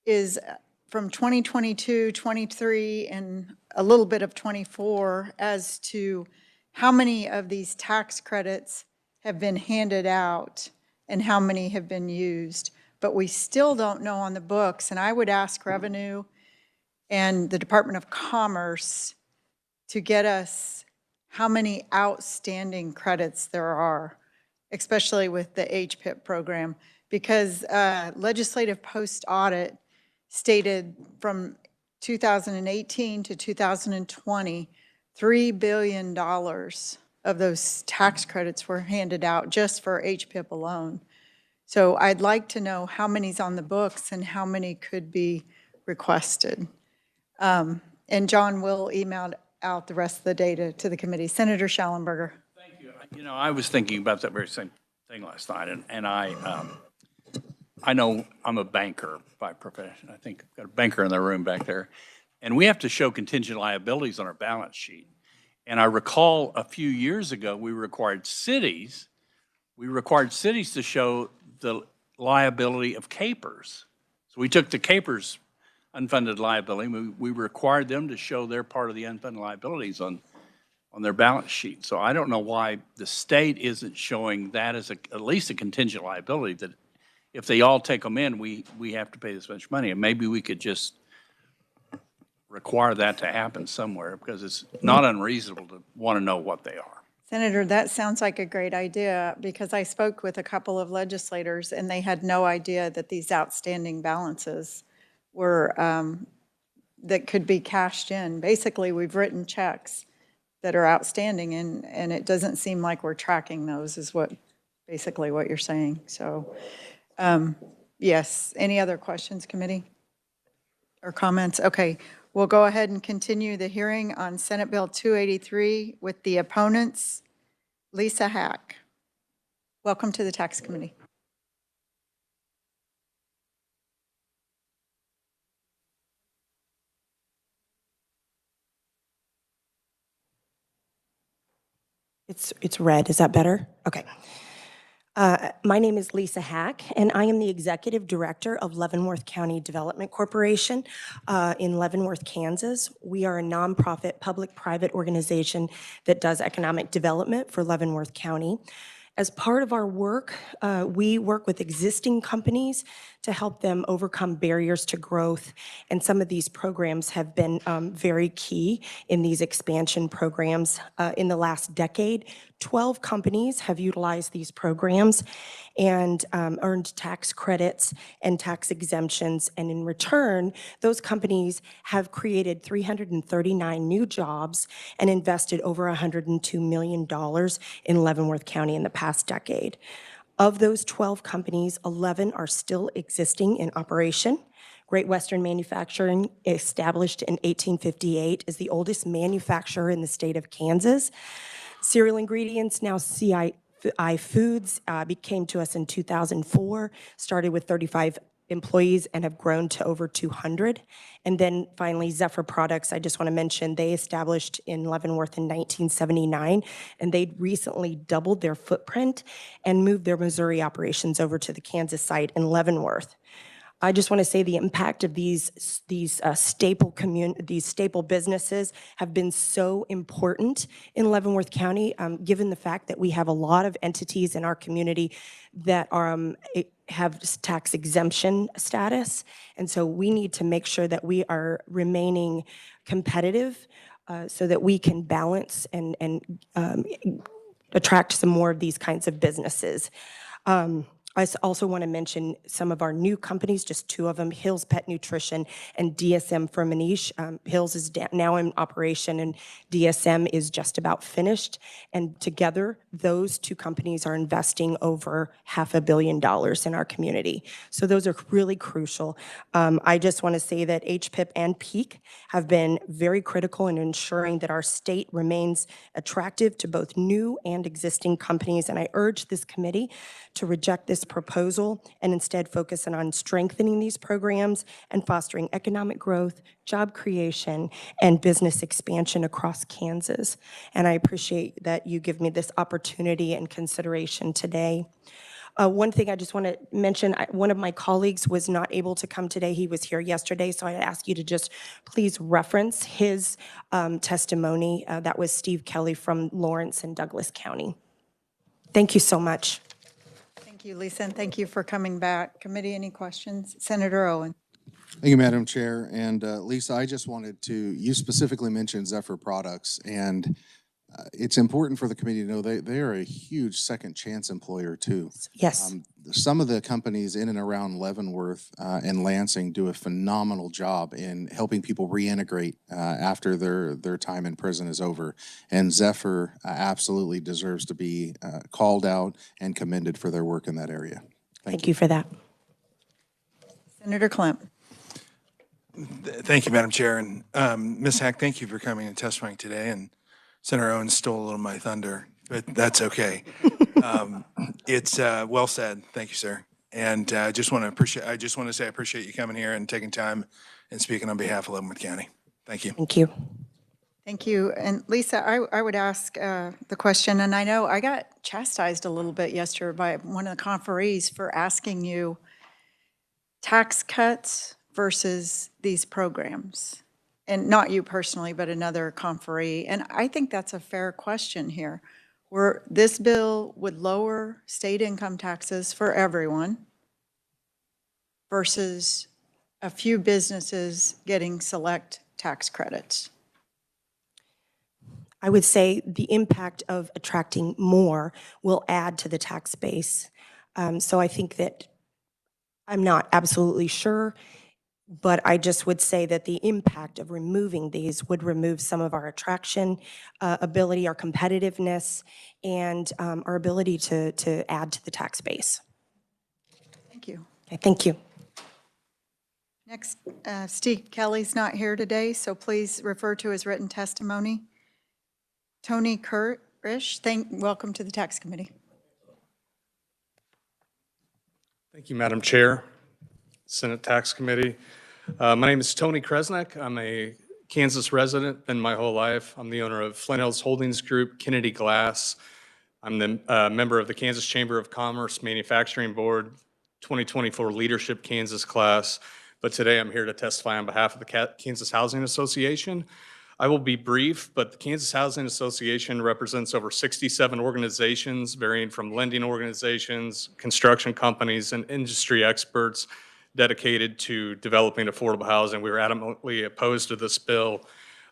is from 2022, 23, and a little bit of 24 as to how many of these tax credits have been handed out and how many have been used. But we still don't know on the books, and I would ask Revenue and the Department of Commerce to get us how many outstanding credits there are, especially with the HPIP program, because legislative post-audit stated from 2018 to 2020, $3 billion of those tax credits were handed out just for HPIP alone. So I'd like to know how many's on the books and how many could be requested. And John will email out the rest of the data to the committee. Senator Schallenberger. Thank you. You know, I was thinking about that very same thing last night, and I know I'm a banker by profession. I think I've got a banker in the room back there. And we have to show contingent liabilities on our balance sheet. And I recall a few years ago, we required cities to show the liability of capers. So we took the capers unfunded liability. We required them to show their part of the unfunded liabilities on their balance sheet. So I don't know why the state isn't showing that as at least a contingent liability, that if they all take them in, we have to pay this much money. And maybe we could just require that to happen somewhere, because it's not unreasonable to want to know what they are. Senator, that sounds like a great idea, because I spoke with a couple of legislators and they had no idea that these outstanding balances were, that could be cashed in. Basically, we've written checks that are outstanding, and it doesn't seem like we're tracking those, is basically what you're saying. So, yes, any other questions, committee? Or comments? Okay, we'll go ahead and continue the hearing on Senate Bill 283 with the opponents. Lisa Hack. Welcome to the Tax Committee. It's red. Is that better? Okay. My name is Lisa Hack, and I am the Executive Director of Leavenworth County Development Corporation in Leavenworth, Kansas. We are a nonprofit public-private organization that does economic development for Leavenworth County. As part of our work, we work with existing companies to help them overcome barriers to growth. And some of these programs have been very key in these expansion programs. In the last decade, 12 companies have utilized these programs and earned tax credits and tax exemptions. And in return, those companies have created 339 new jobs and invested over $102 million in Leavenworth County in the past decade. Of those 12 companies, 11 are still existing in operation. Great Western Manufacturing, established in 1858, is the oldest manufacturer in the state of Kansas. Cereal Ingredients, now CI Foods, came to us in 2004, started with 35 employees and have grown to over 200. And then finally, Zephyr Products, I just want to mention, they established in Leavenworth in 1979, and they recently doubled their footprint and moved their Missouri operations over to the Kansas site in Leavenworth. I just want to say the impact of these staple businesses have been so important in Leavenworth County, given the fact that we have a lot of entities in our community that are have tax exemption status, and so we need to make sure that we are remaining competitive so that we can balance and attract some more of these kinds of businesses. I also want to mention some of our new companies, just two of them, Hills Pet Nutrition and DSM Firmenich. Hills is now in operation and DSM is just about finished. And together, those two companies are investing over $500 million in our community. So those are really crucial. I just want to say that HPIP and PEAK have been very critical in ensuring that our state remains attractive to both new and existing companies. And I urge this committee to reject this proposal and instead focus on strengthening these programs and fostering economic growth, job creation, and business expansion across Kansas. And I appreciate that you give me this opportunity and consideration today. One thing I just want to mention, one of my colleagues was not able to come today. He was here yesterday, so I ask you to just please reference his testimony. That was Steve Kelly from Lawrence and Douglas County. Thank you so much. Thank you, Lisa, and thank you for coming back. Committee, any questions? Senator Owen. Thank you, Madam Chair. And Lisa, I just wanted to, you specifically mentioned Zephyr Products, and it's important for the committee to know they are a huge second chance employer too. Yes. Some of the companies in and around Leavenworth and Lansing do a phenomenal job in helping people reintegrate after their time in prison is over. And Zephyr absolutely deserves to be called out and commended for their work in that area. Thank you for that. Senator Klemp. Thank you, Madam Chair. And Ms. Hack, thank you for coming and testifying today. And Senator Owen stole a little of my thunder, but that's okay. It's well said. Thank you, sir. And I just want to say I appreciate you coming here and taking time and speaking on behalf of Leavenworth County. Thank you. Thank you. Thank you. And Lisa, I would ask the question, and I know I got chastised a little bit yesterday by one of the conferees for asking you tax cuts versus these programs. And not you personally, but another conferee. And I think that's a fair question here. Where this bill would lower state income taxes for everyone versus a few businesses getting select tax credits. I would say the impact of attracting more will add to the tax base. So I think that I'm not absolutely sure, but I just would say that the impact of removing these would remove some of our attraction ability, our competitiveness, and our ability to add to the tax base. Thank you. Okay, thank you. Next, Steve Kelly's not here today, so please refer to his written testimony. Tony Kurish, welcome to the Tax Committee. Thank you, Madam Chair, Senate Tax Committee. My name is Tony Kresnik. I'm a Kansas resident, been my whole life. I'm the owner of Flint Hills Holdings Group, Kennedy Glass. I'm the member of the Kansas Chamber of Commerce Manufacturing Board 2024 Leadership Kansas class. But today I'm here to testify on behalf of the Kansas Housing Association. I will be brief, but the Kansas Housing Association represents over 67 organizations, varying from lending organizations, construction companies, and industry experts dedicated to developing affordable housing. We were adamantly opposed to this bill.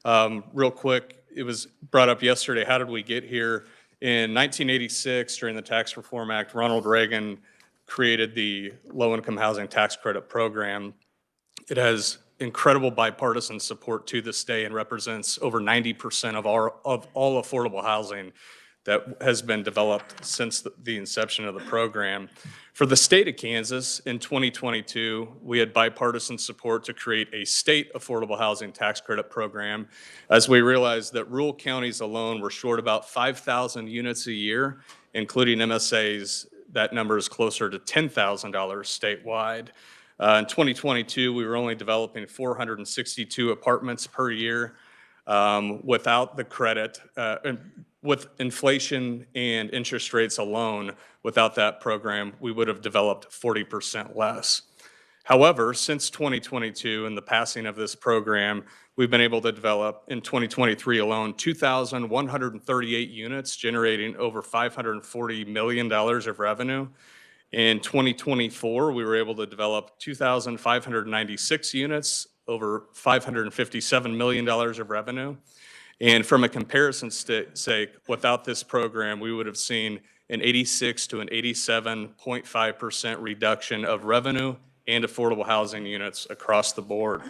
Real quick, it was brought up yesterday, how did we get here? In 1986, during the Tax Reform Act, Ronald Reagan created the Low-Income Housing Tax Credit Program. It has incredible bipartisan support to this day and represents over 90% of all affordable housing that has been developed since the inception of the program. For the state of Kansas in 2022, we had bipartisan support to create a state affordable housing tax credit program, as we realized that rural counties alone were short about 5,000 units a year, including MSAs. That number is closer to $10,000 statewide. In 2022, we were only developing 462 apartments per year. Without the credit, with inflation and interest rates alone, without that program, we would have developed 40% less. However, since 2022 and the passing of this program, we've been able to develop, in 2023 alone, 2,138 units, generating over $540 million of revenue. In 2024, we were able to develop 2,596 units, over $557 million of revenue. And from a comparison sake, without this program, we would have seen an 86 to an 87.5% reduction of revenue and affordable housing units across the board.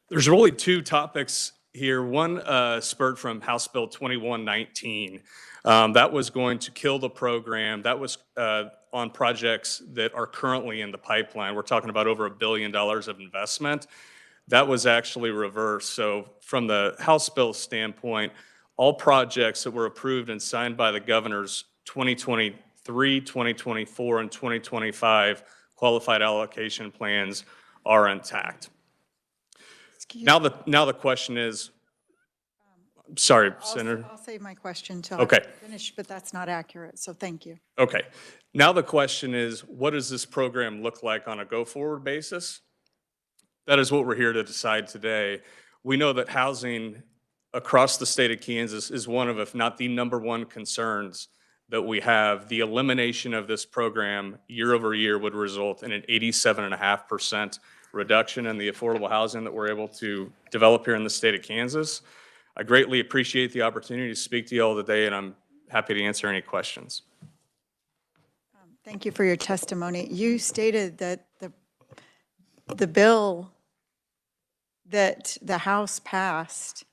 There's really two topics here. One spurred from House Bill 2119. That was going to kill the program. That was on projects that are currently in the pipeline. We're talking about over $1 billion of investment. That was actually reversed. So from the House bill standpoint, all projects that were approved and signed by the governors 2023, 2024, and 2025 qualified allocation plans are intact. Now the question is, Sorry, Senator. I'll save my question till Okay. I finish, but that's not accurate, so thank you. Okay. Now the question is, what does this program look like on a go-forward basis? That is what we're here to decide today. We know that housing across the state of Kansas is one of, if not the number one concerns that we have. The elimination of this program year over year would result in an 87.5% reduction in the affordable housing that we're able to develop here in the state of Kansas. I greatly appreciate the opportunity to speak to you all today, and I'm happy to answer any questions. Thank you for your testimony. You stated that the bill that the House passed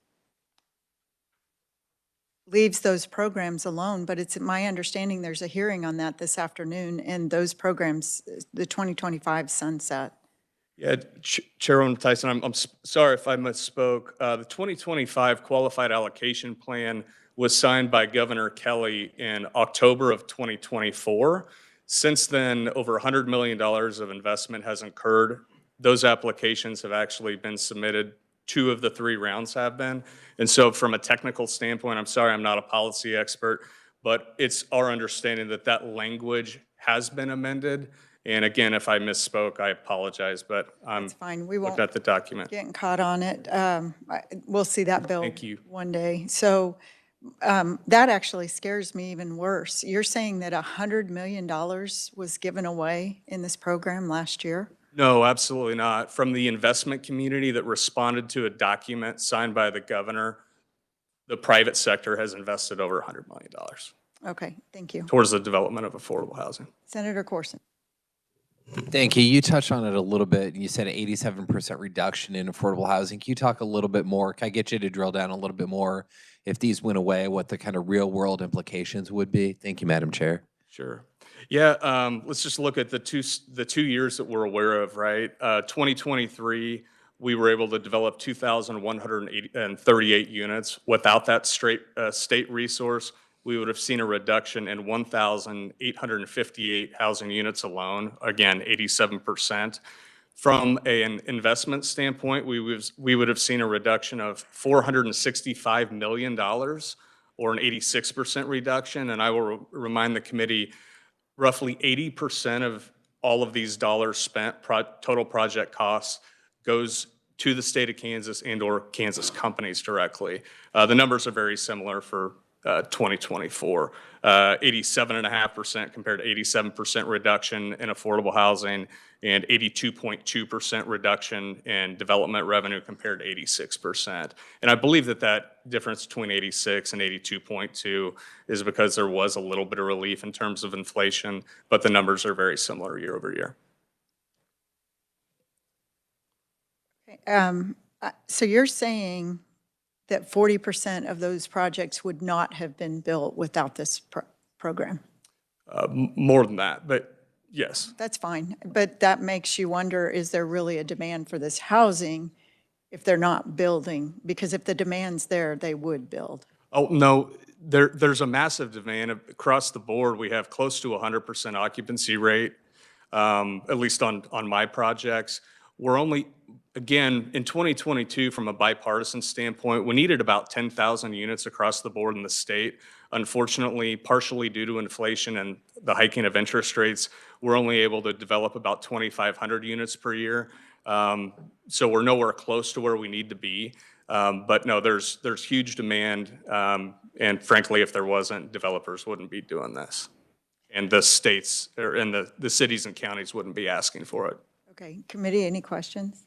leaves those programs alone, but it's my understanding there's a hearing on that this afternoon, and those programs, the 2025 sunset. Yeah, Chairwoman Tyson, I'm sorry if I misspoke. The 2025 Qualified Allocation Plan was signed by Governor Kelly in October of 2024. Since then, over $100 million of investment has incurred. Those applications have actually been submitted. 2 of the 3 rounds have been. And so from a technical standpoint, I'm sorry, I'm not a policy expert, but it's our understanding that that language has been amended. And again, if I misspoke, I apologize, but I'm It's fine. We won't looking at the document. getting caught on it. We'll see that bill Thank you. one day. So that actually scares me even worse. You're saying that $100 million was given away in this program last year? No, absolutely not. From the investment community that responded to a document signed by the governor, the private sector has invested over $100 million Okay, thank you. towards the development of affordable housing. Senator Corson. Thank you. You touched on it a little bit. You said an 87% reduction in affordable housing. Can you talk a little bit more? Can I get you to drill down a little bit more if these went away, what the kind of real world implications would be? Thank you, Madam Chair. Sure. Yeah, let's just look at the two years that we're aware of, right? 2023, we were able to develop 2,138 units. Without that state resource, we would have seen a reduction in 1,858 housing units alone. Again, 87%. From an investment standpoint, we would have seen a reduction of $465 million, or an 86% reduction. And I will remind the committee, roughly 80% of all of these dollars spent, total project costs, goes to the state of Kansas and or Kansas companies directly. The numbers are very similar for 2024. 87.5% compared to 87% reduction in affordable housing and 82.2% reduction in development revenue compared to 86%. And I believe that that difference between 86 and 82.2 is because there was a little bit of relief in terms of inflation, but the numbers are very similar year over year. So you're saying that 40% of those projects would not have been built without this program? More than that, but yes. That's fine, but that makes you wonder, is there really a demand for this housing if they're not building? Because if the demand's there, they would build. Oh, no, there's a massive demand across the board. We have close to 100% occupancy rate, at least on my projects. We're only, again, in 2022, from a bipartisan standpoint, we needed about 10,000 units across the board in the state. Unfortunately, partially due to inflation and the hiking of interest rates, we're only able to develop about 2,500 units per year. So we're nowhere close to where we need to be. But no, there's huge demand. And frankly, if there wasn't, developers wouldn't be doing this. And the states, or and the cities and counties wouldn't be asking for it. Okay, committee, any questions?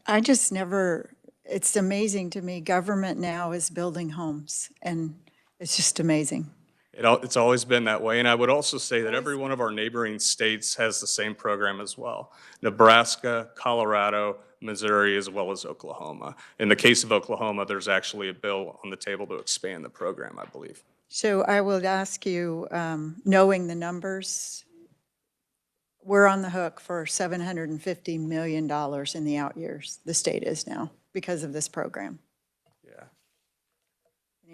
I just never, it's amazing to me, government now is building homes, and it's just amazing. It's always been that way. And I would also say that every one of our neighboring states has the same program as well. Nebraska, Colorado, Missouri, as well as Oklahoma. In the case of Oklahoma, there's actually a bill on the table to expand the program, I believe. So I will ask you, knowing the numbers, we're on the hook for $750 million in the out years, the state is now, because of this program. Yeah.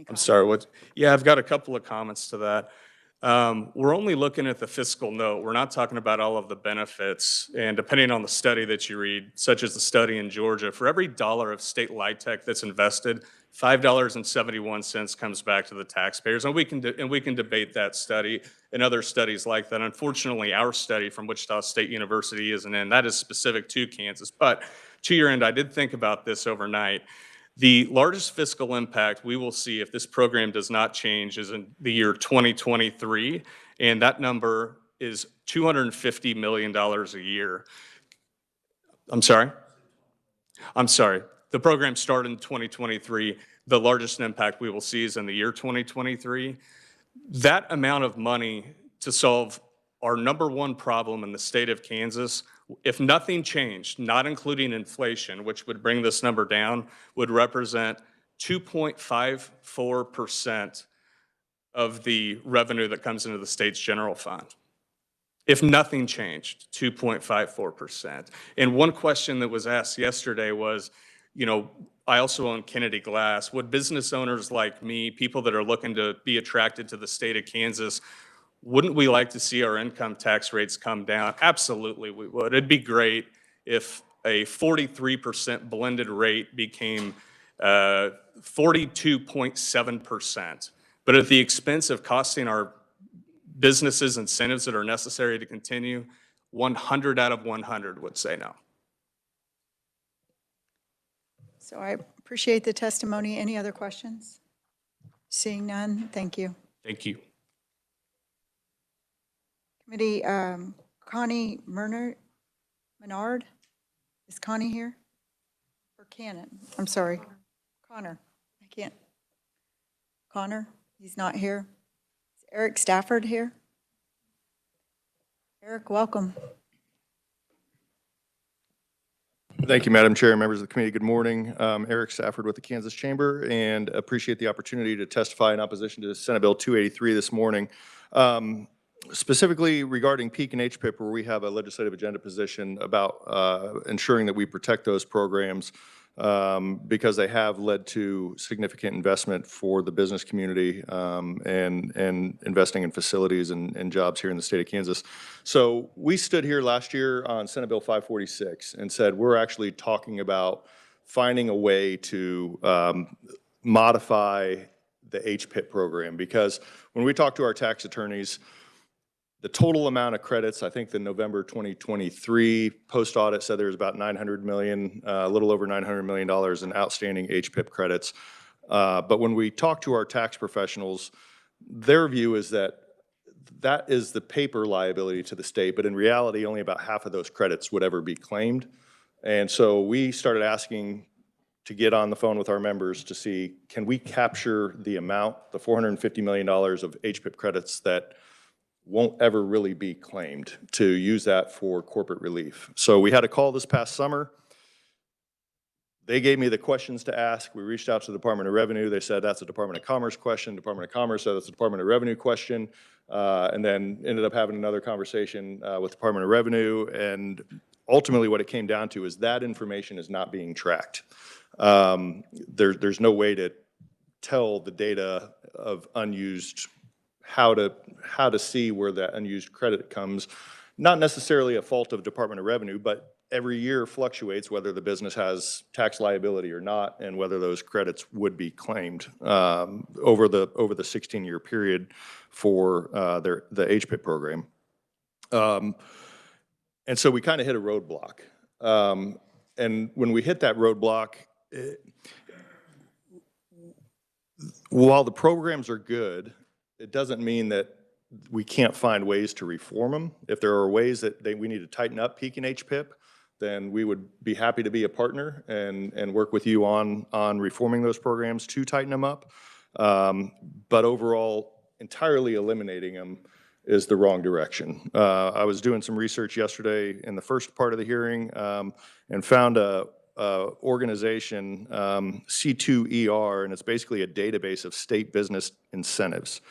I'm sorry, what? Yeah, I've got a couple of comments to that. We're only looking at the fiscal note. We're not talking about all of the benefits. And depending on the study that you read, such as the study in Georgia, for every dollar of state LIHTC that's invested, $5.71 comes back to the taxpayers. And we can debate that study and other studies like that. Unfortunately, our study from Wichita State University isn't in. That is specific to Kansas. But to your end, I did think about this overnight. The largest fiscal impact we will see if this program does not change is in the year 2023, and that number is $250 million a year. I'm sorry? The program started in 2023. The largest impact we will see is in the year 2023. That amount of money to solve our number one problem in the state of Kansas, if nothing changed, not including inflation, which would bring this number down, would represent 2.54% of the revenue that comes into the state's general fund. If nothing changed, 2.54%. And one question that was asked yesterday was, I also own Kennedy Glass. Would business owners like me, people that are looking to be attracted to the state of Kansas, wouldn't we like to see our income tax rates come down? Absolutely, we would. It'd be great if a 43% blended rate became 42.7%, but at the expense of costing our businesses incentives that are necessary to continue, 100 out of 100 would say no. So I appreciate the testimony. Any other questions? Seeing none, thank you. Thank you. Committee, Connie Menard, is Connie here? Or Cannon? I'm sorry, Connor. I can't. Connor, he's not here. Is Eric Stafford here? Eric, welcome. Thank you, Madam Chair, members of the committee. Good morning. Eric Stafford with the Kansas Chamber, and appreciate the opportunity to testify in opposition to Senate Bill 283 this morning. Specifically regarding PEAK and HPIP, where we have a legislative agenda position about ensuring that we protect those programs because they have led to significant investment for the business community and investing in facilities and jobs here in the state of Kansas. So we stood here last year on Senate Bill 546 and said we're actually talking about finding a way to modify the HPIP program, because when we talk to our tax attorneys, the total amount of credits, I think the November 2023 post-audit said there was about $900 million, a little over $900 million in outstanding HPIP credits. But when we talk to our tax professionals, their view is that that is the paper liability to the state, but in reality, only about half of those credits would ever be claimed. And so we started asking to get on the phone with our members to see, can we capture the amount, the $450 million of HPIP credits that won't ever really be claimed, to use that for corporate relief. So we had a call this past summer. They gave me the questions to ask. We reached out to the Department of Revenue. They said that's a Department of Commerce question. Department of Commerce said that's a Department of Revenue question. And then ended up having another conversation with Department of Revenue. And ultimately what it came down to is that information is not being tracked. There's no way to tell the data of unused, how to see where that unused credit comes. Not necessarily a fault of Department of Revenue, but every year fluctuates whether the business has tax liability or not, and whether those credits would be claimed over the 16-year period for the HPIP program. And so we kind of hit a roadblock. And when we hit that roadblock, while the programs are good, it doesn't mean that we can't find ways to reform them. If there are ways that we need to tighten up PEAK and HPIP, then we would be happy to be a partner and work with you on reforming those programs to tighten them up. But overall, entirely eliminating them is the wrong direction. I was doing some research yesterday in the first part of the hearing and found a organization, C2ER, and it's basically a database of state business incentives.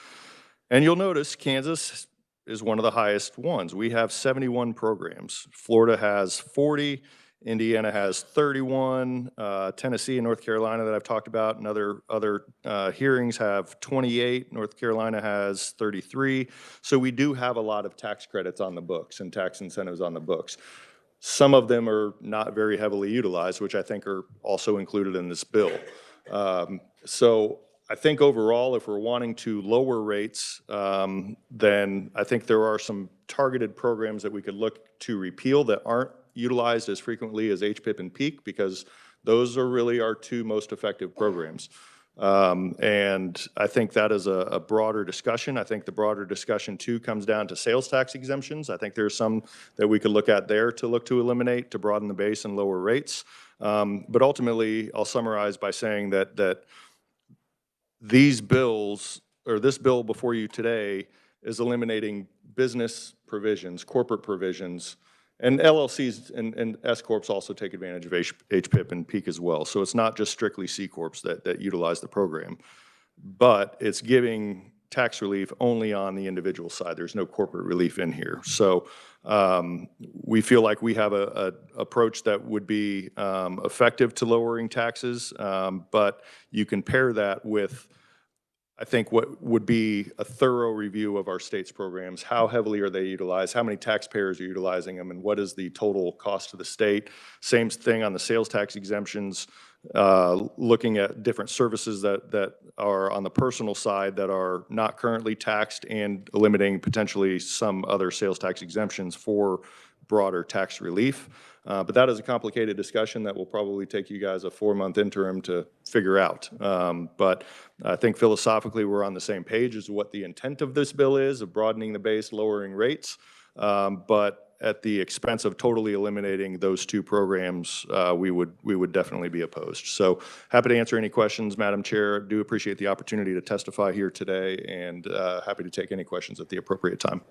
And you'll notice Kansas is one of the highest ones. We have 71 programs. Florida has 40, Indiana has 31. Tennessee and North Carolina that I've talked about and other hearings have 28. North Carolina has 33. So we do have a lot of tax credits on the books and tax incentives on the books. Some of them are not very heavily utilized, which I think are also included in this bill. So I think overall, if we're wanting to lower rates, then I think there are some targeted programs that we could look to repeal that aren't utilized as frequently as HPIP and PEAK, because those are really our two most effective programs. And I think that is a broader discussion. I think the broader discussion too comes down to sales tax exemptions. I think there's some that we could look at there to look to eliminate, to broaden the base and lower rates. But ultimately, I'll summarize by saying that these bills, or this bill before you today, is eliminating business provisions, corporate provisions, and LLCs and S corps also take advantage of HPIP and PEAK as well. So it's not just strictly C corps that utilize the program, but it's giving tax relief only on the individual side. There's no corporate relief in here. So we feel like we have a approach that would be effective to lowering taxes, but you can pair that with, I think, what would be a thorough review of our state's programs. How heavily are they utilized? How many taxpayers are utilizing them? And what is the total cost to the state? Same thing on the sales tax exemptions, looking at different services that are on the personal side that are not currently taxed and eliminating potentially some other sales tax exemptions for broader tax relief. But that is a complicated discussion that will probably take you guys a 4-month interim to figure out. But I think philosophically we're on the same page as what the intent of this bill is, of broadening the base, lowering rates, but at the expense of totally eliminating those two programs, we would definitely be opposed. So happy to answer any questions, Madam Chair. Do appreciate the opportunity to testify here today, and happy to take any questions at the appropriate time.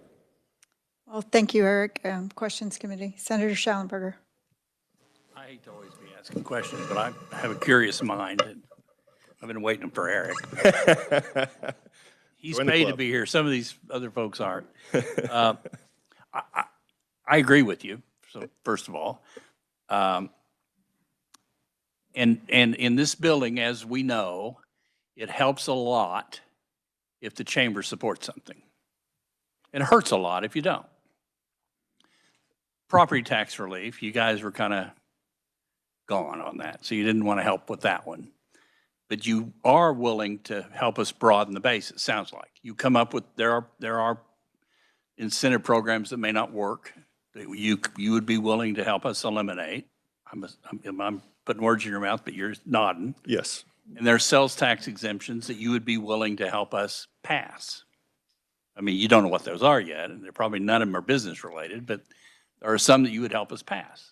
Well, thank you, Eric. Questions Committee. Senator Schallenberger. I hate to always be asking questions, but I have a curious mind. And I've been waiting for Eric. He's Join the paid to club. be here. Some of these other folks aren't. I agree with you, so first of all. And in this building, as we know, it helps a lot if the chamber supports something. It hurts a lot if you don't. Property tax relief, you guys were kind of gone on that, so you didn't want to help with that one. But you are willing to help us broaden the base, it sounds like. You come up with, there are incentive programs that may not work, that you would be willing to help us eliminate. I'm putting words in your mouth, but you're nodding. Yes. And there are sales tax exemptions that you would be willing to help us pass. I mean, you don't know what those are yet, and they're probably none of them are business related, but there are some that you would help us pass.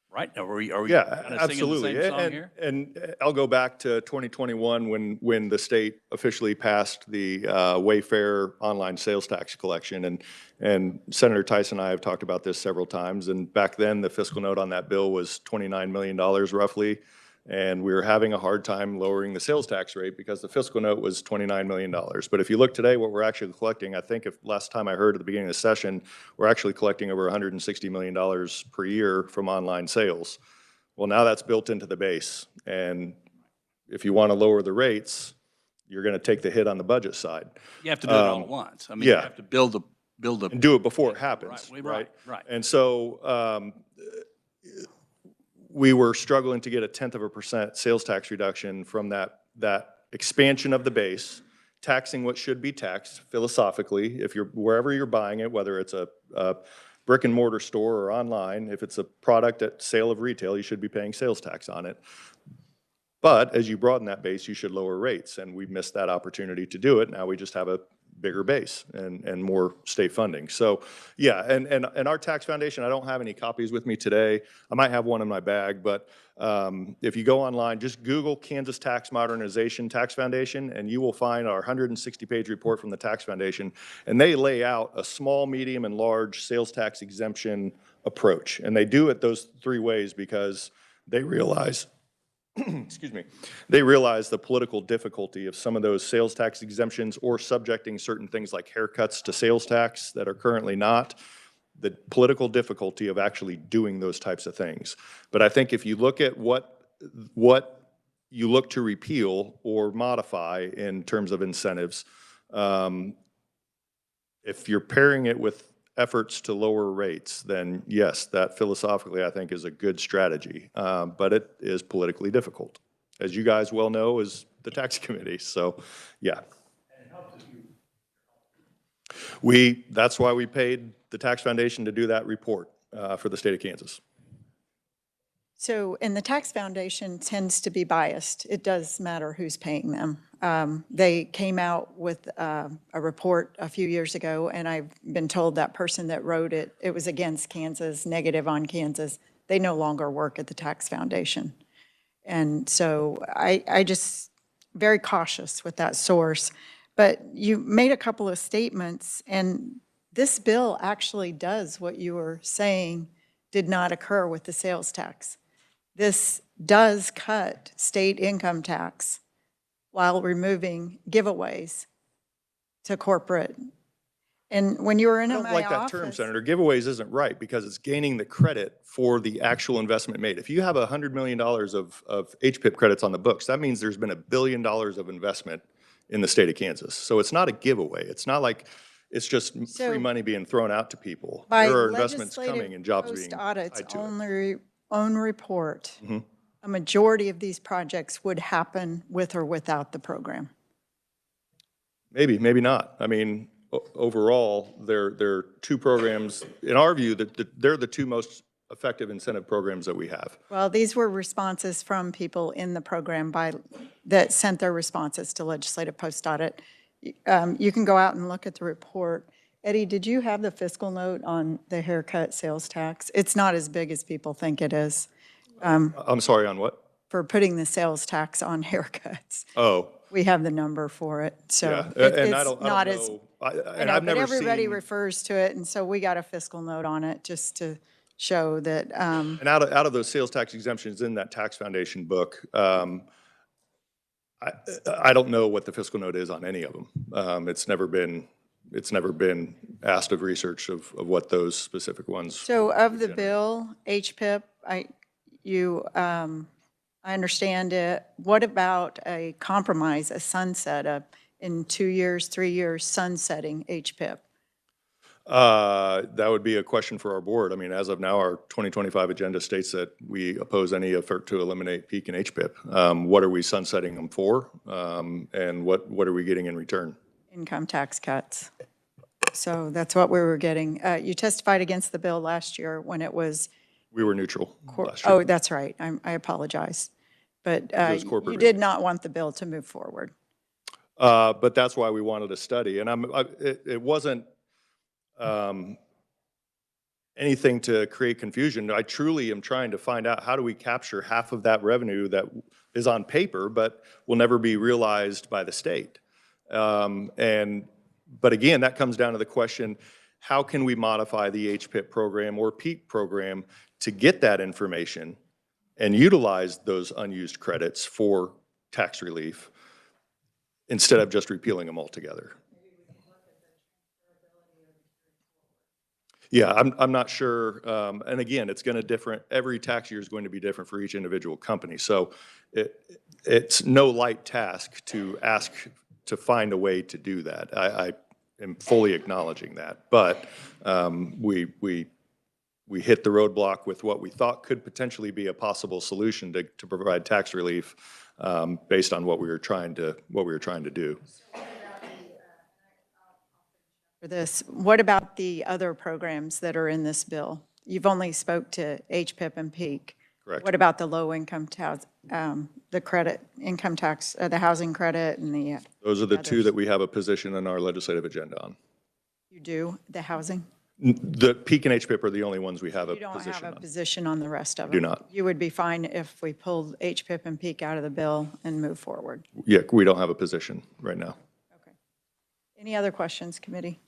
Right? Are we Yeah, kind of absolutely. singing the same song here? And I'll go back to 2021 when the state officially passed the Wayfair online sales tax collection. And Senator Tyson and I have talked about this several times. And back then, the fiscal note on that bill was $29 million roughly. And we were having a hard time lowering the sales tax rate because the fiscal note was $29 million. But if you look today, what we're actually collecting, I think if last time I heard at the beginning of the session, we're actually collecting over $160 million per year from online sales. Well, now that's built into the base. And if you want to lower the rates, you're going to take the hit on the budget side. You have to do it all at once. I mean, yeah. you have to build And do it before it happens, right? Right. And so we were struggling to get 0.1% sales tax reduction from that expansion of the base, taxing what should be taxed philosophically. If you're wherever you're buying it, whether it's a brick and mortar store or online, if it's a product at sale of retail, you should be paying sales tax on it. But as you broaden that base, you should lower rates, and we missed that opportunity to do it. Now we just have a bigger base and more state funding. So yeah, and our tax foundation, I don't have any copies with me today. I might have one in my bag, but if you go online, just Google Kansas Tax Modernization Tax Foundation, and you will find our 160-page report from the Tax Foundation, and they lay out a small, medium, and large sales tax exemption approach. And they do it those three ways because they realize excuse me, they realize the political difficulty of some of those sales tax exemptions or subjecting certain things like haircuts to sales tax that are currently not. the political difficulty of actually doing those types of things. But I think if you look at what you look to repeal or modify in terms of incentives, if you're pairing it with efforts to lower rates, then yes, that philosophically I think is a good strategy. But it is politically difficult, as you guys well know, as the tax committee. So, yeah. That's why we paid the Tax Foundation to do that report for the state of Kansas. So, and the tax foundation tends to be biased. It does matter who's paying them. They came out with a report a few years ago, and I've been told that person that wrote it, it was against Kansas, negative on Kansas. They no longer work at the tax foundation. And so I just very cautious with that source. But you made a couple of statements, and this bill actually does what you were saying did not occur with the sales tax. This does cut state income tax while removing giveaways to corporate. And when you were in I don't my like that term, office, Senator. Giveaways isn't right because it's gaining the credit for the actual investment made. If you have $100 million of HPIP credits on the books, that means there's been $1 billion of investment in the state of Kansas. So it's not a giveaway. It's not like it's just free money being thrown out to people. by There are investments coming and jobs being post-audit's tied to it. own report, a majority of these projects would happen with or without the program. Maybe, maybe not. I mean, overall, there are two programs, in our view, that they're the two most effective incentive programs that we have. Well, these were responses from people in the program that sent their responses to legislative post-audit. You can go out and look at the report. Eddie, did you have the fiscal note on the haircut sales tax? It's not as big as people think it is I'm sorry, on what? for putting the sales tax on haircuts. Oh, We have the number for it, so yeah. it's And I don't not as, know. I And know, I've but never everybody seen, refers to it, and so we got a fiscal note on it just to show that, and out of those sales tax exemptions in that tax foundation book, I don't know what the fiscal note is on any of them. It's never been asked of research of what those specific ones. so of the bill, HPIP, I understand it. What about a compromise, a sunset, in 2 years, 3 years, sunsetting HPIP? That would be a question for our board. I mean, as of now, our 2025 agenda states that we oppose any effort to eliminate peak and HPIP. What are we sunsetting them for? And what are we getting in return? Income tax cuts. So that's what we were getting. You testified against the bill last year when it was. We were neutral last year. Oh, that's right. I apologize. But was corporate you did not want the bill to move forward. But that's why we wanted a study. And it wasn't anything to create confusion. I truly am trying to find out how do we capture half of that revenue that is on paper but will never be realized by the state. But again, that comes down to the question, how can we modify the HPIP program or PEAP program to get that information and utilize those unused credits for tax relief instead of just repealing them altogether? Yeah, I'm not sure. And again, it's going to different. Every tax year is going to be different for each individual company. So it's no light task to ask to find a way to do that. I am fully acknowledging that. But we hit the roadblock with what we thought could potentially be a possible solution to provide tax relief based on what we were trying to do. For this, what about the other programs that are in this bill? You've only spoke to HPIP and PEAK. Correct. What about the low income tax, the credit, income tax, the housing credit and the Those are the two others? that we have a position on our legislative agenda on. You do, the housing? The PEAK and HPIP are the only ones we have a You don't position have a on. position on the rest of them? Do not. You would be fine if we pulled HPIP and PEAK out of the bill and move forward? Yeah, we don't have a position right now. Okay. Any other questions, committee?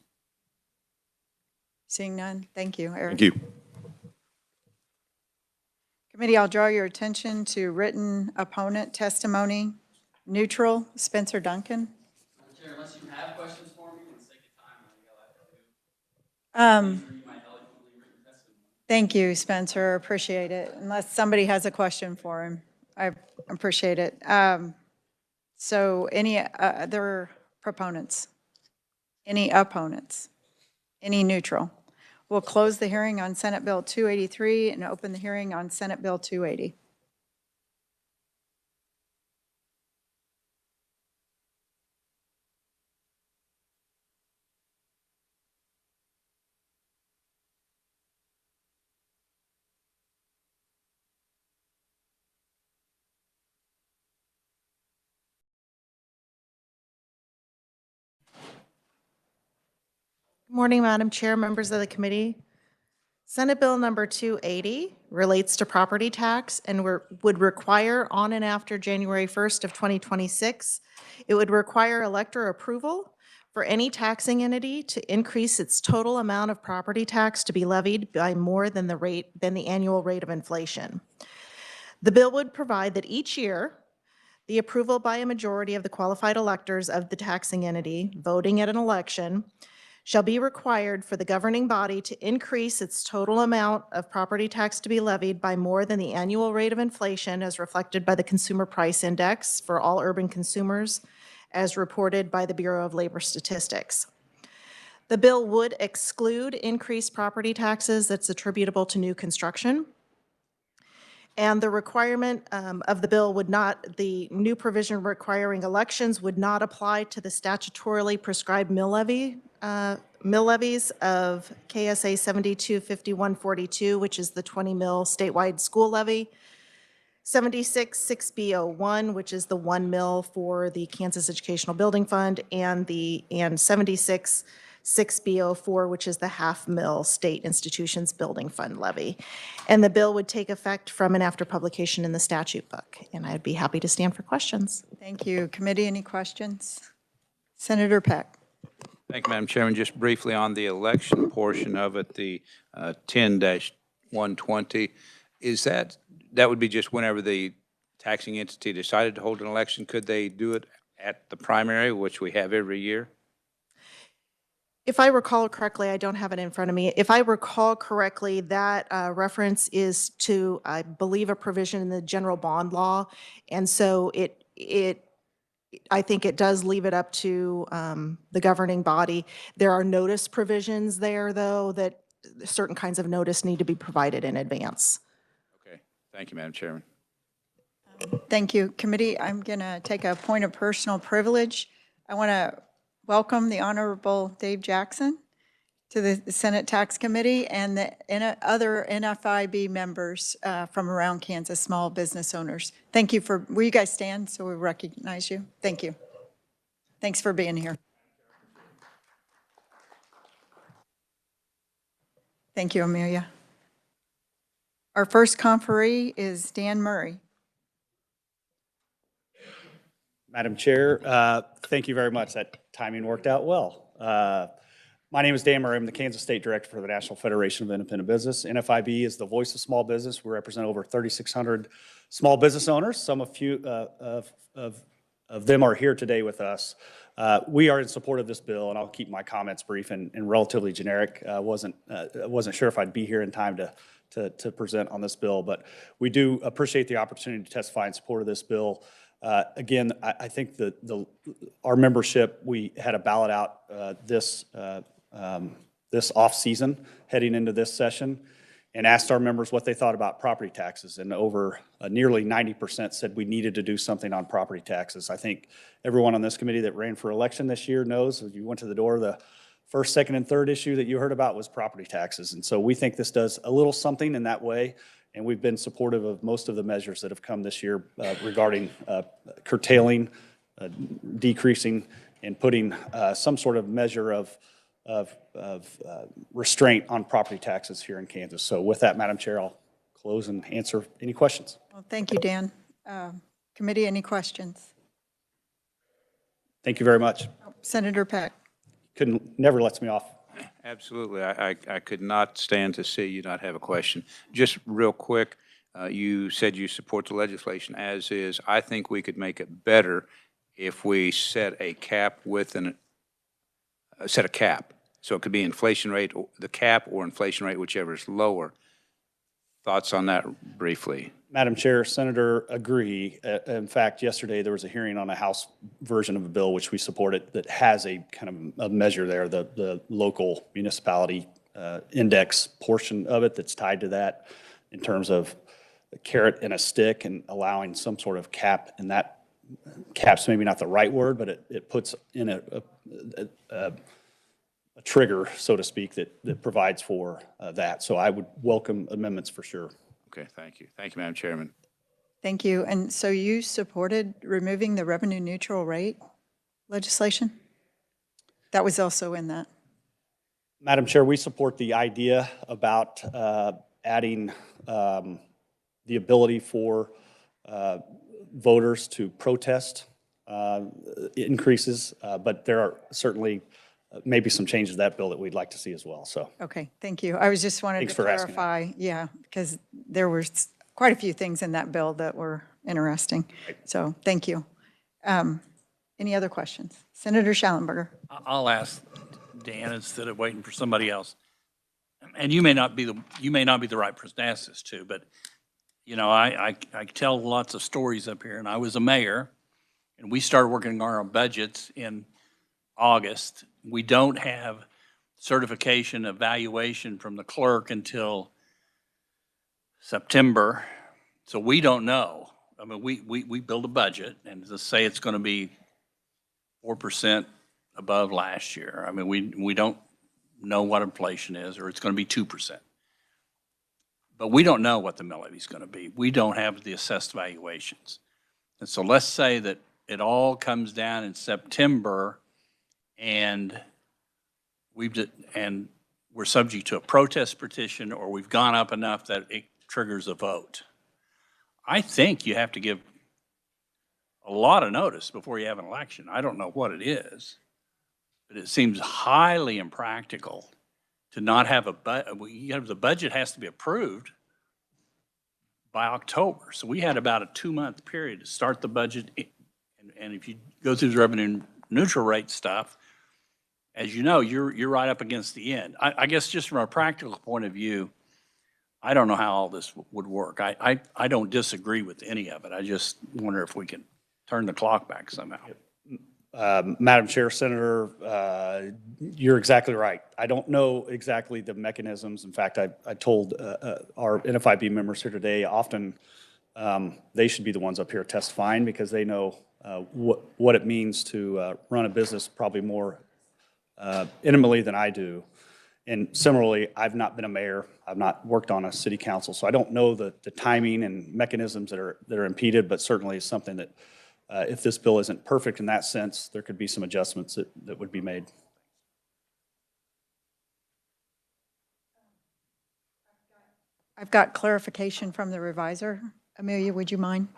Seeing none, thank you, Eric. Thank you. Committee, I'll draw your attention to written opponent testimony. Neutral, Spencer Duncan. Chair, unless you have questions for me, for the sake of time, I think I'll have to do. You might eligible Thank you, Spencer. Appreciate it. Unless somebody has a question for him, I appreciate it. So any other proponents? Any opponents? Any neutral? We'll close the hearing on Senate Bill 283 and open the hearing on Senate Bill 280. Good morning, Madam Chair, members of the committee. Senate Bill number 280 relates to property tax and would require on and after January 1st of 2026, it would require elector approval for any taxing entity to increase its total amount of property tax to be levied by more than the annual rate of inflation. The bill would provide that each year, the approval by a majority of the qualified electors of the taxing entity voting at an election shall be required for the governing body to increase its total amount of property tax to be levied by more than the annual rate of inflation as reflected by the Consumer Price Index for all urban consumers, as reported by the Bureau of Labor Statistics. The bill would exclude increased property taxes that's attributable to new construction. And the requirement of the bill would not, the new provision requiring elections would not apply to the statutorily prescribed mill levies of KSA 725142, which is the 20 mil statewide school levy, 76-6B01, which is the 1 mil for the Kansas Educational Building Fund, and 76-6B04, which is the half mil state institutions building fund levy. And the bill would take effect from and after publication in the statute book. And I'd be happy to stand for questions. Thank you. Committee, any questions? Senator Peck. Thank you, Madam Chairman. Just briefly on the election portion of it, the 10-120, is that would be just whenever the taxing entity decided to hold an election? Could they do it at the primary, which we have every year? If I recall correctly, I don't have it in front of me. If I recall correctly, that reference is to, I believe, a provision in the general bond law. And so I think it does leave it up to the governing body. There are notice provisions there, though, that certain kinds of notice need to be provided in advance. Okay. Thank you, Madam Chairman. Thank you. Committee, I'm going to take a point of personal privilege. I want to welcome the Honorable Dave Jackson to the Senate Tax Committee and the other NFIB members from around Kansas, small business owners. Thank you for, will you guys stand so we recognize you? Thank you. Thanks for being here. Thank you, Amelia. Our first conferee is Dan Murray. Madam Chair, thank you very much. That timing worked out well. My name is Dan Murray. I'm the Kansas State Director for the National Federation of Independent Business. NFIB is the voice of small business. We represent over 3,600 small business owners. Some of them are here today with us. We are in support of this bill, and I'll keep my comments brief and relatively generic. I wasn't sure if I'd be here in time to present on this bill, but we do appreciate the opportunity to testify in support of this bill. Again, I think our membership, we had a ballot out this off season heading into this session and asked our members what they thought about property taxes. And over nearly 90% said we needed to do something on property taxes. I think everyone on this committee that ran for election this year knows if you went to the door, the first, second, and third issue that you heard about was property taxes. And so we think this does a little something in that way. And we've been supportive of most of the measures that have come this year regarding curtailing, decreasing, and putting some sort of measure of restraint on property taxes here in Kansas. So with that, Madam Chair, I'll close and answer any questions. Well, thank you, Dan. Committee, any questions? Thank you very much. Senator Peck. Never lets me off. Absolutely. I could not stand to see you not have a question. Just real quick, you said you support the legislation as is. I think we could make it better if we set a cap set a cap. So it could be inflation rate, the cap or inflation rate, whichever is lower. thoughts on that briefly? Madam Chair, Senator, agree. In fact, yesterday there was a hearing on a House version of a bill which we supported that has a kind of a measure there, the local municipality index portion of it that's tied to that in terms of a carrot and a stick and allowing some sort of cap, and that cap's maybe not the right word, but it puts in a trigger, so to speak, that provides for that. So I would welcome amendments for sure. Okay, thank you. Thank you, Madam Chairman. Thank you. And so you supported removing the revenue neutral rate legislation? That was also in that. Madam Chair, we support the idea about adding the ability for voters to protest increases, but there are certainly maybe some changes to that bill that we'd like to see as well, so. Okay, thank you. I was just wanted Thanks to for asking that. clarify, yeah, because there were quite a few things in that bill that were interesting. So, thank you. Any other questions? Senator Schallenberger. I'll ask Dan instead of waiting for somebody else. And you may not be the right person to ask this to, but you know, I tell lots of stories up here, and I was a mayor, and we started working on our budgets in August. We don't have certification evaluation from the clerk until September, so we don't know. I mean, we build a budget, and let's say it's going to be 4% above last year. I mean, we don't know what inflation is, or it's going to be 2%. But we don't know what the mill levy is going to be. We don't have the assessed valuations. And so let's say that it all comes down in September, and we're subject to a protest petition, or we've gone up enough that it triggers a vote. I think you have to give a lot of notice before you have an election. I don't know what it is, but it seems highly impractical to not have the budget has to be approved by October. So we had about a 2-month period to start the budget. And if you go through the revenue neutral rate stuff, as you know, you're right up against the end. I guess just from a practical point of view, I don't know how all this would work. I don't disagree with any of it. I just wonder if we can turn the clock back somehow. Madam Chair, Senator, you're exactly right. I don't know exactly the mechanisms. In fact, I told our NFIB members here today, often they should be the ones up here testifying because they know what it means to run a business probably more intimately than I do. And similarly, I've not been a mayor. I've not worked on a city council, so I don't know the timing and mechanisms that are impeded, but certainly it's something that if this bill isn't perfect in that sense, there could be some adjustments that would be made. I've got clarification from the reviser. Amelia, would you mind?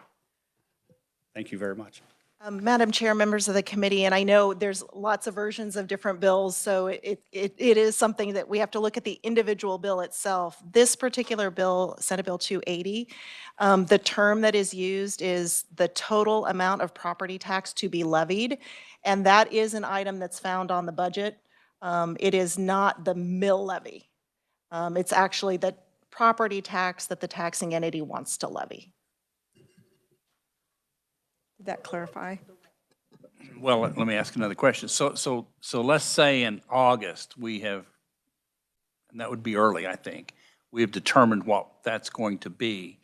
Thank you very much. Madam Chair, members of the committee, and I know there's lots of versions of different bills, so it is something that we have to look at the individual bill itself. This particular bill, Senate Bill 280, the term that is used is the total amount of property tax to be levied, and that is an item that's found on the budget. It is not the mill levy. It's actually the property tax that the taxing entity wants to levy. Did that clarify? Well, let me ask another question. So let's say in August we have, and that would be early, I think, we have determined what that's going to be.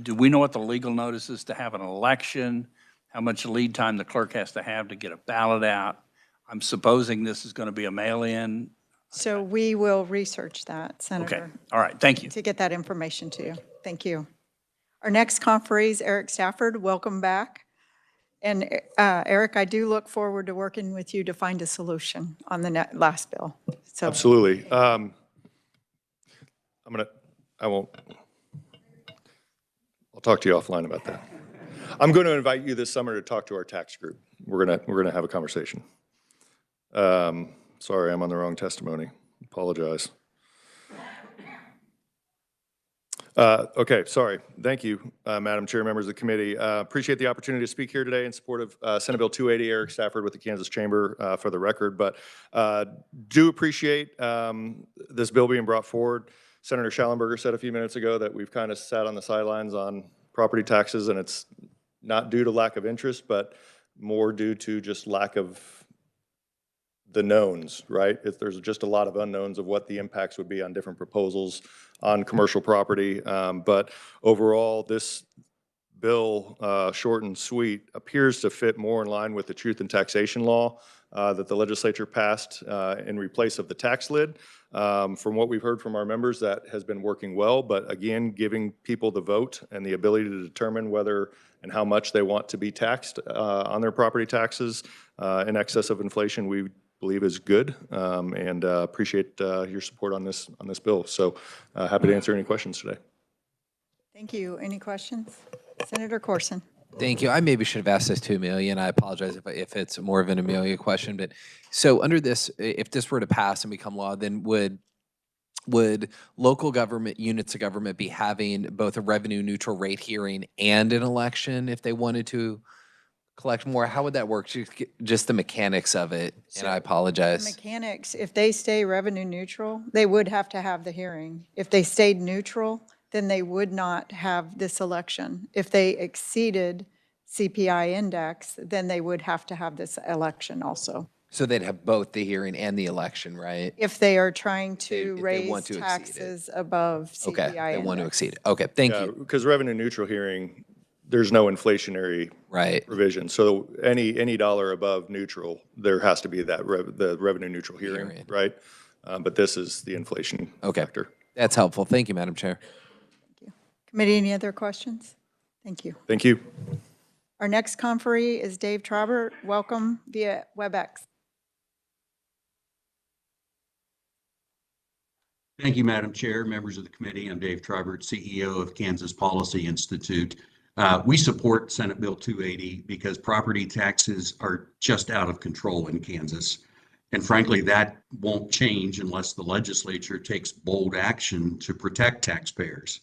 Do we know what the legal notice is to have an election? How much lead time the clerk has to have to get a ballot out? I'm supposing this is going to be a mail-in. So we will research that, Senator. Okay, all right, thank you. To get that information to you. Thank you. Our next conferee is Eric Stafford. Welcome back. And Eric, I do look forward to working with you to find a solution on the last bill. So Absolutely. I'll talk to you offline about that. I'm going to invite you this summer to talk to our tax group. We're gonna have a conversation. Sorry, I'm on the wrong testimony. Apologize. Okay, sorry. Thank you, Madam Chair, members of the committee. Appreciate the opportunity to speak here today in support of Senate Bill 280, Eric Stafford with the Kansas Chamber for the record, but do appreciate this bill being brought forward. Senator Schallenberger said a few minutes ago that we've kind of sat on the sidelines on property taxes, and it's not due to lack of interest, but more due to just lack of the knowns, right? If there's just a lot of unknowns of what the impacts would be on different proposals on commercial property. But overall, this bill, short and sweet, appears to fit more in line with the truth in taxation law that the legislature passed in replace of the tax lid. From what we've heard from our members, that has been working well, but again, giving people the vote and the ability to determine whether and how much they want to be taxed on their property taxes in excess of inflation, we believe is good, and appreciate your support on this bill. So happy to answer any questions today. Thank you. Any questions? Senator Corson. Thank you. I maybe should have asked this to Amelia, and I apologize if it's more of an Amelia question. But so under this, if this were to pass and become law, then would local government units of government be having both a revenue neutral rate hearing and an election if they wanted to collect more? How would that work? Just the mechanics of it. And I apologize. The mechanics, if they stay revenue neutral, they would have to have the hearing. If they stayed neutral, then they would not have this election. If they exceeded CPI index, then they would have to have this election also. So they'd have both the hearing and the election, right? If they are trying to If they raise want to exceed it. taxes above CPI Okay, they index. want to exceed it. Okay, thank you. Because revenue neutral hearing, there's no inflationary Right. provision. So any dollar above neutral, there has to be that the revenue neutral hearing, right? But this is the inflation factor. That's helpful. Thank you, Madam Chair. Committee, any other questions? Thank you. Thank you. Our next conferee is Dave Trobert. Welcome via WebEx. Thank you, Madam Chair, members of the committee. I'm Dave Trobert, CEO of Kansas Policy Institute. We support Senate Bill 280 because property taxes are just out of control in Kansas. And frankly, that won't change unless the legislature takes bold action to protect taxpayers.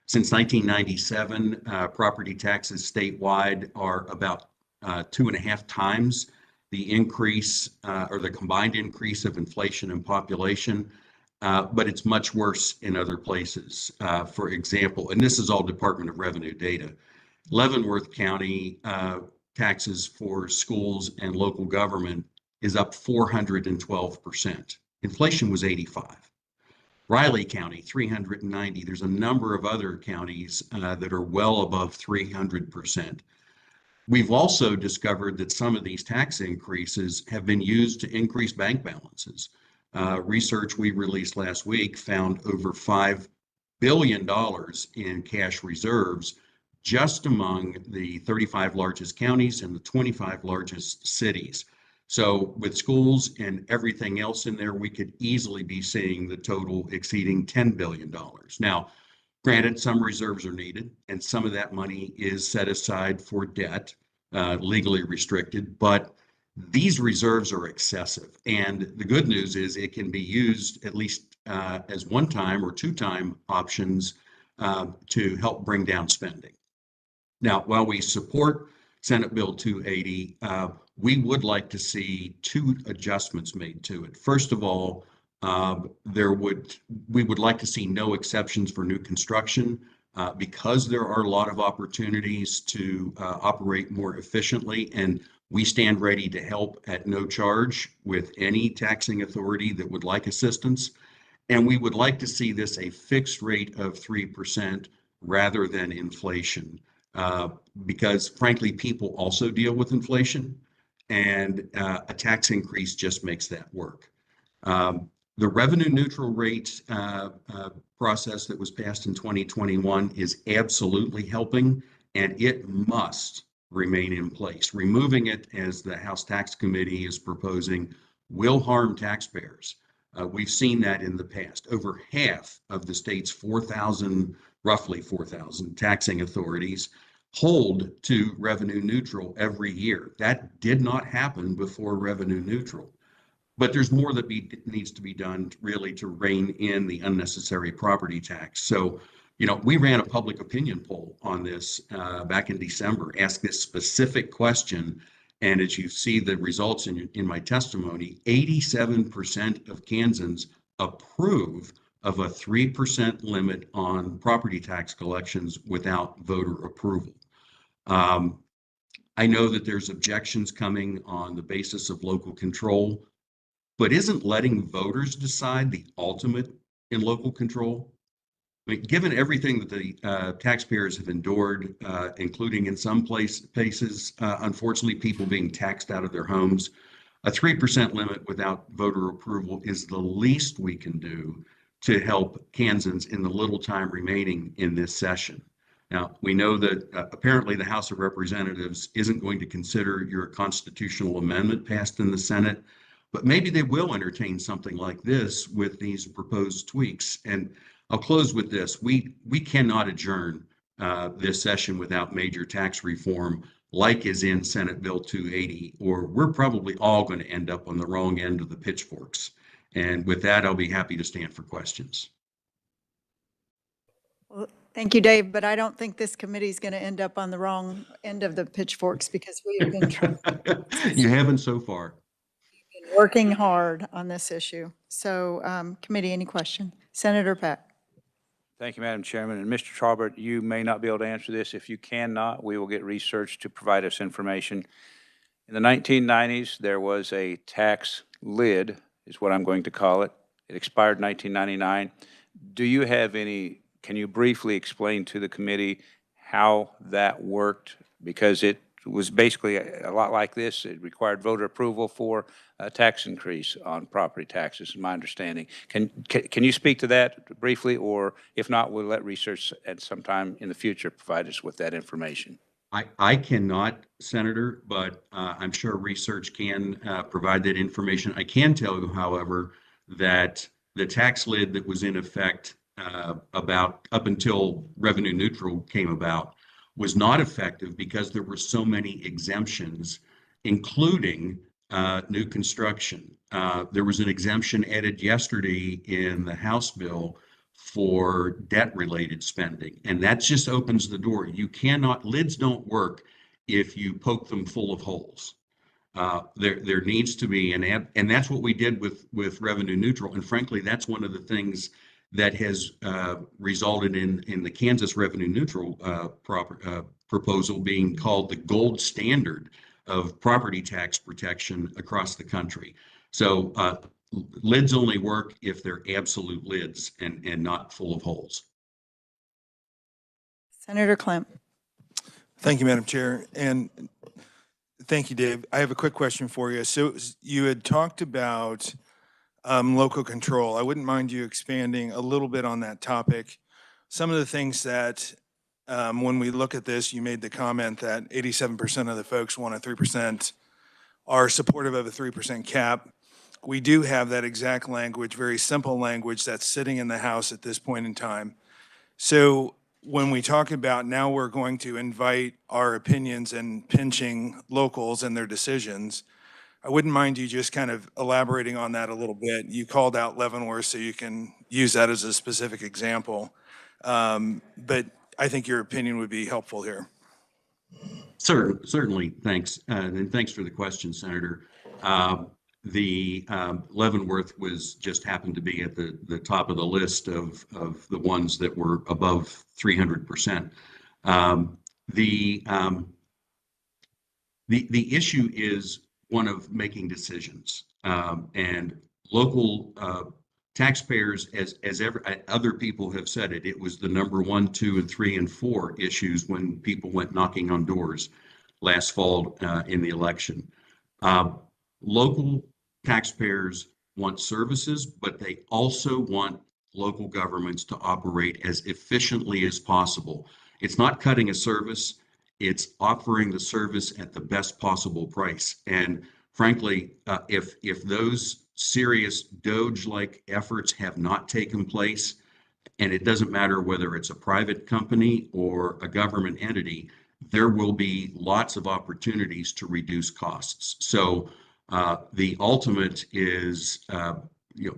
Since 1997, property taxes statewide are about 2.5 times the increase or the combined increase of inflation and population. But it's much worse in other places. For example, and this is all Department of Revenue data, Leavenworth County taxes for schools and local government is up 412%. Inflation was 85. Riley County, 390. There's a number of other counties that are well above 300%. We've also discovered that some of these tax increases have been used to increase bank balances. Research we released last week found over $5 billion in cash reserves just among the 35 largest counties and the 25 largest cities. So with schools and everything else in there, we could easily be seeing the total exceeding $10 billion. Now, granted, some reserves are needed, and some of that money is set aside for debt, legally restricted, but these reserves are excessive. And the good news is it can be used at least as one-time or two-time options to help bring down spending. Now, while we support Senate Bill 280, we would like to see two adjustments made to it. First of all, we would like to see no exceptions for new construction because there are a lot of opportunities to operate more efficiently, and we stand ready to help at no charge with any taxing authority that would like assistance. And we would like to see this a fixed rate of 3% rather than inflation, because frankly, people also deal with inflation, and a tax increase just makes that work. The revenue neutral rate process that was passed in 2021 is absolutely helping, and it must remain in place. Removing it, as the House Tax Committee is proposing, will harm taxpayers. We've seen that in the past. Over half of the state's roughly 4,000 taxing authorities hold to revenue neutral every year. That did not happen before revenue neutral. But there's more that needs to be done really to rein in the unnecessary property tax. So, we ran a public opinion poll on this back in December, asked this specific question. And as you see the results in my testimony, 87% of Kansans approve of a 3% limit on property tax collections without voter approval. I know that there's objections coming on the basis of local control, but isn't letting voters decide the ultimate in local control? I mean, given everything that the taxpayers have endured, including in some places, unfortunately, people being taxed out of their homes, a 3% limit without voter approval is the least we can do to help Kansans in the little time remaining in this session. Now, we know that apparently the House of Representatives isn't going to consider your constitutional amendment passed in the Senate, but maybe they will entertain something like this with these proposed tweaks. And I'll close with this. We cannot adjourn this session without major tax reform like is in Senate Bill 280, or we're probably all going to end up on the wrong end of the pitchforks. And with that, I'll be happy to stand for questions. Well, thank you, Dave, but I don't think this committee is going to end up on the wrong end of the pitchforks because we have been You haven't so far. working hard on this issue. So, committee, any question? Senator Peck. Thank you, Madam Chairman. And Mr. Trarbert, you may not be able to answer this. If you cannot, we will get research to provide us information. In the 1990s, there was a tax lid, is what I'm going to call it. It expired in 1999. Do you have any, can you briefly explain to the committee how that worked? Because it was basically a lot like this. It required voter approval for a tax increase on property taxes, is my understanding. Can you speak to that briefly, or if not, we'll let research at some time in the future provide us with that information? I cannot, Senator, but I'm sure research can provide that information. I can tell you, however, that the tax lid that was in effect about up until revenue neutral came about was not effective because there were so many exemptions, including new construction. There was an exemption added yesterday in the House bill for debt-related spending, and that just opens the door. You cannot, lids don't work if you poke them full of holes. There needs to be and that's what we did with revenue neutral. And frankly, that's one of the things that has resulted in the Kansas revenue neutral proposal being called the gold standard of property tax protection across the country. So lids only work if they're absolute lids and not full of holes. Senator Klemp. Thank you, Madam Chair. And thank you, Dave. I have a quick question for you. So you had talked about local control. I wouldn't mind you expanding a little bit on that topic. Some of the things that when we look at this, you made the comment that 87% of the folks want a 3%, are supportive of a 3% cap. We do have that exact language, very simple language that's sitting in the House at this point in time. So when we talk about now we're going to invite our opinions and pinching locals and their decisions, I wouldn't mind you just kind of elaborating on that a little bit. You called out Leavenworth, so you can use that as a specific example. But I think your opinion would be helpful here. Certainly, thanks. And thanks for the question, Senator. The Leavenworth was just happened to be at the top of the list of the ones that were above 300%. The issue is one of making decisions, and local taxpayers, as other people have said it was the number 1, 2, and 3, and 4 issues when people went knocking on doors last fall in the election. Local taxpayers want services, but they also want local governments to operate as efficiently as possible. It's not cutting a service, it's offering the service at the best possible price. And frankly, if those serious DOGE-like efforts have not taken place, and it doesn't matter whether it's a private company or a government entity, there will be lots of opportunities to reduce costs. So the ultimate is,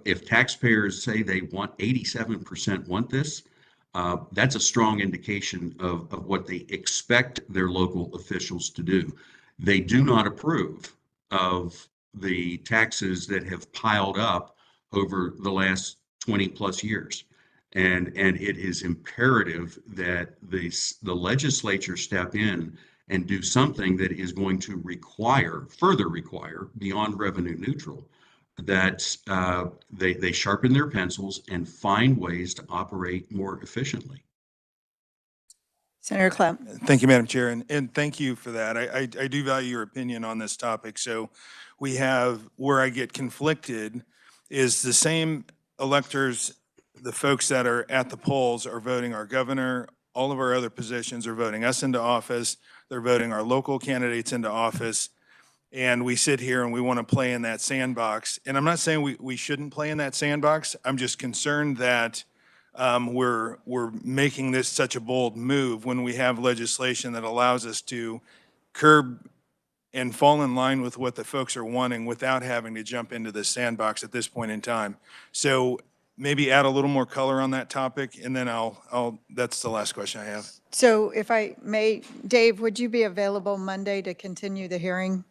if taxpayers say they want 87% want this, that's a strong indication of what they expect their local officials to do. They do not approve of the taxes that have piled up over the last 20-plus years. And it is imperative that the legislature step in and do something that is going to further require, beyond revenue neutral, that they sharpen their pencils and find ways to operate more efficiently. Senator Clapp. Thank you, Madam Chair, and thank you for that. I do value your opinion on this topic. So we have, where I get conflicted is the same electors, the folks that are at the polls are voting our governor, all of our other positions are voting us into office, they're voting our local candidates into office, and we sit here and we want to play in that sandbox. And I'm not saying we shouldn't play in that sandbox. I'm just concerned that we're making this such a bold move when we have legislation that allows us to curb and fall in line with what the folks are wanting without having to jump into the sandbox at this point in time. So maybe add a little more color on that topic, and then that's the last question I have. So if I may, Dave, would you be available Monday to continue the hearing?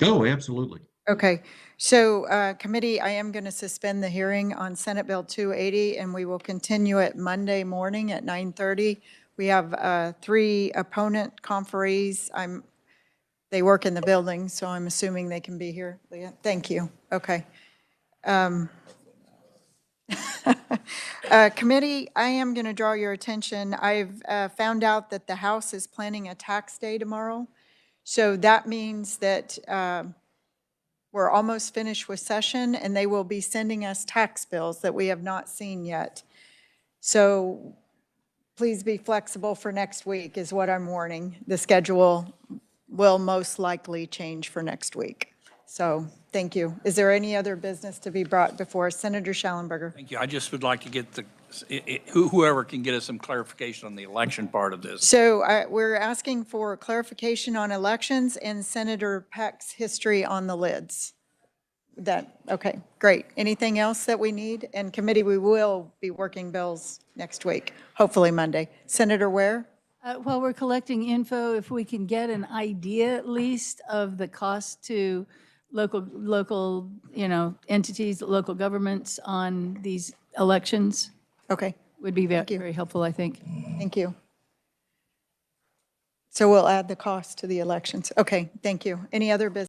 Oh, absolutely. Okay, so committee, I am going to suspend the hearing on Senate Bill 280, and we will continue it Monday morning at 9:30. We have 3 opponent conferees. They work in the building, so I'm assuming they can be here. Leah, thank you. Okay. Committee, I am going to draw your attention. I've found out that the House is planning a tax day tomorrow. So that means that we're almost finished with session, and they will be sending us tax bills that we have not seen yet. So please be flexible for next week is what I'm warning. The schedule will most likely change for next week. So thank you. Is there any other business to be brought before Senator Schallenberger? Thank you. I just would like to get whoever can get us some clarification on the election part of this. So we're asking for clarification on elections and Senator Peck's history on the lids. Okay, great. Anything else that we need? And committee, we will be working bills next week, hopefully Monday. Senator Ware? While we're collecting info, if we can get an idea at least of the cost to local, entities, local governments on these elections. Okay. Would be very helpful, I think. Thank you. So we'll add the cost to the elections. Okay, thank you. Any other business?